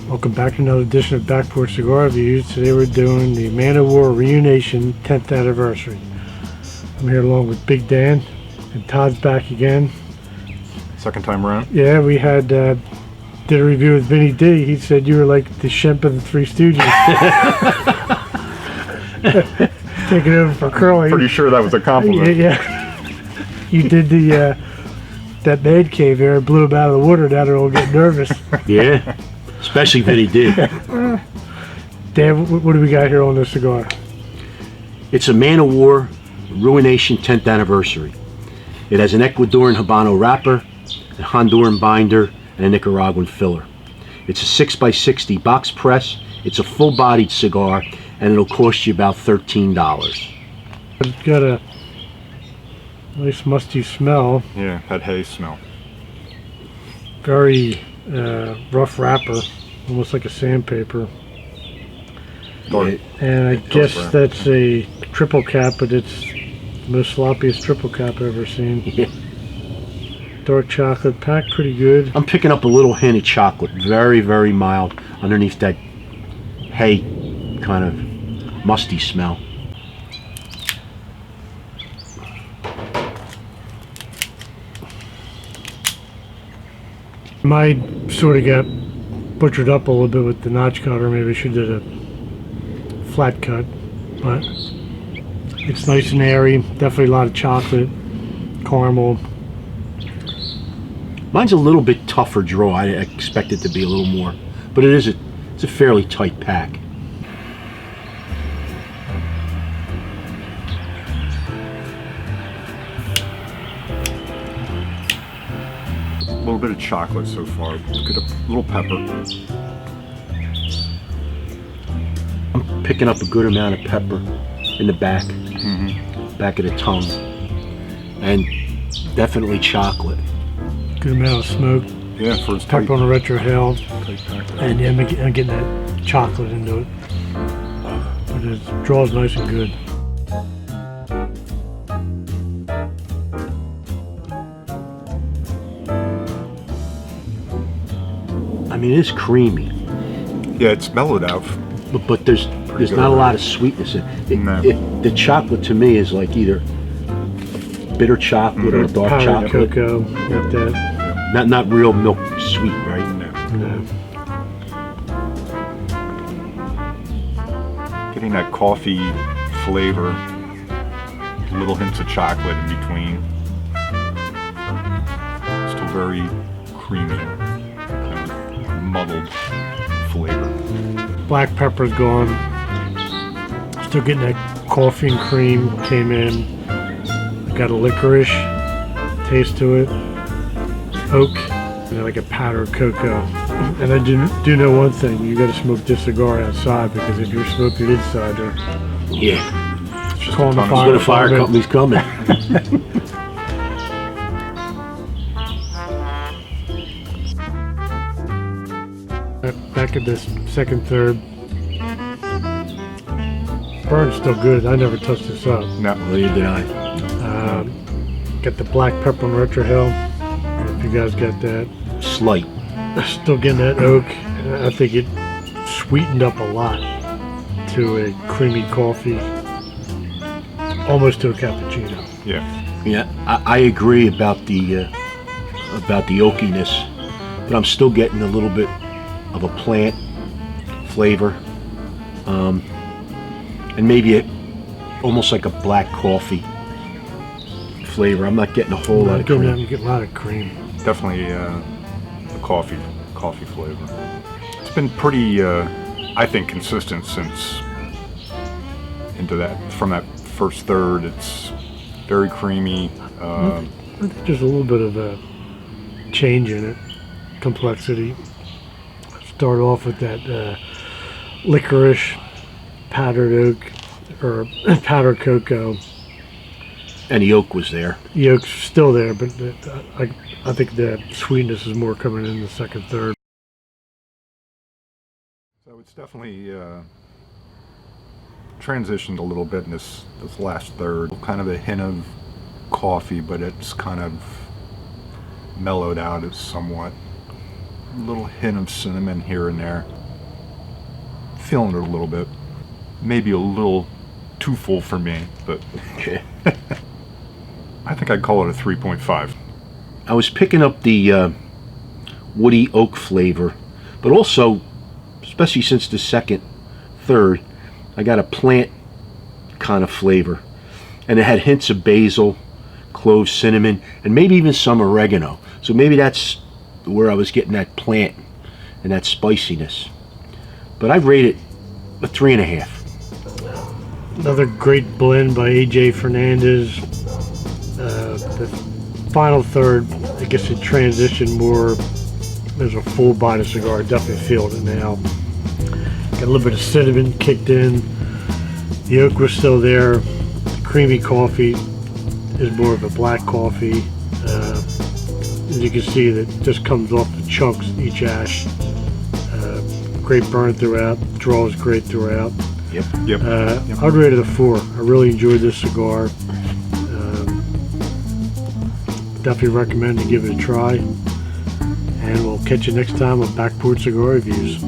Welcome back to another edition of Back Porch Cigar Reviews. Today we're doing the O War Ruination 10th anniversary. I'm here along with Big Dan, and Todd's back again. Second time around? Yeah, we had did a review with Vinny D. He said you were like the Shemp of the Three Stooges. Taking over for Curly. Pretty sure that was a compliment. Yeah. You did the that man cave there, blew him out of the water. Now they're all getting nervous. Yeah. Especially Vinny D. Dan, what do we got here on this cigar? It's a O War Ruination 10th anniversary. It has an Ecuadorian Habano wrapper, a Honduran binder, and a Nicaraguan filler. It's a 6x60 box press. It's a full-bodied cigar, and it'll cost you about $13. It's got a nice musty smell. Yeah, that hay smell. Very rough wrapper, almost like a sandpaper. Dark. And I guess wrap. that's a triple cap, but it's the most sloppiest triple cap I've ever seen. Yeah. Dark chocolate, packed pretty good. I'm picking up a little hint of chocolate, very, very mild, underneath that hay kind of musty smell. Mine sort of got butchered up a little bit with the notch cutter. Maybe I should did a flat cut, but it's nice and airy. Definitely a lot of chocolate, caramel. Mine's a little bit tougher draw. I expect it to be a little more, but it's a fairly tight pack. A little bit of chocolate so far. Get a little pepper. I'm picking up a good amount of pepper in the back, back of the tongue, and definitely chocolate. Good amount of smoke. Yeah, for its tight, Pepper on the retro hail, tight pack. and yeah, I'm getting that chocolate into it. But it draws nice and good. I mean, it's creamy, Yeah, it's mellowed out. but there's good not a lot already. of sweetness in No. it. The chocolate to me is like either bitter chocolate or dark Powdered chocolate. cocoa, got that. Not real milk sweet, right? No. No. Getting that coffee flavor. Little hints of chocolate in between. Still very creamy. Kind of muddled flavor. Black pepper's gone. Still getting that coffee and cream came in. Got a licorice taste to it. Oak, and like a powdered cocoa. And I do know one thing: you got to smoke this cigar outside, because if you're smoking it inside, they're Yeah. It's just calling a the ton But of a fire company's coming. Back at this second, third. Burn's still good. I never touched this up. No. Neither did I. Got the black pepper on retro hill. If you guys got that. Slight. Still getting that oak. I think it sweetened up a lot to a creamy coffee, almost to a cappuccino. Yeah. Yeah, I agree about the oakiness, but I'm still getting a little bit of a plant flavor, and maybe almost like a black coffee flavor. I'm not getting a whole lot of cream. You get a lot of cream. Definitely the coffee flavor. It's been pretty, I think, consistent since from that first third. It's very creamy. I think there's a little bit of a change in it, complexity. Start off with that licorice, powdered oak, or powdered cocoa. And the oak was there. The oak's still there, but I think the sweetness is more coming in the second, third. So it's definitely transitioned a little bit in this last third. Kind of a hint of coffee, but it's kind of mellowed out as somewhat. little hint of cinnamon here and there. Feeling it a little bit. Maybe a little too full for me, but I think I'd call it a 3.5. I was picking up the woody oak flavor, but also, especially since the second, third, I got a plant kind of flavor. And it had hints of basil, cloves, cinnamon, and maybe even some oregano. So maybe that's where I was getting that plant and that spiciness. But I rate it a 3.5. Another great blend by AJ Fernandez. The Finall Third, I guess it transitioned more as a full-bodied cigar. Definitely feeling it now. Got a little bit of cinnamon kicked in. The oak was still there. The creamy coffee is more of a black coffee. As you can see, that just comes off the chunks, each ash. Great burn throughout. Draws great throughout. Yep. I'd rate it a 4. I really enjoyed this cigar. Definitely recommend to give it a try. And we'll catch you next time on Back Porch Cigar Reviews.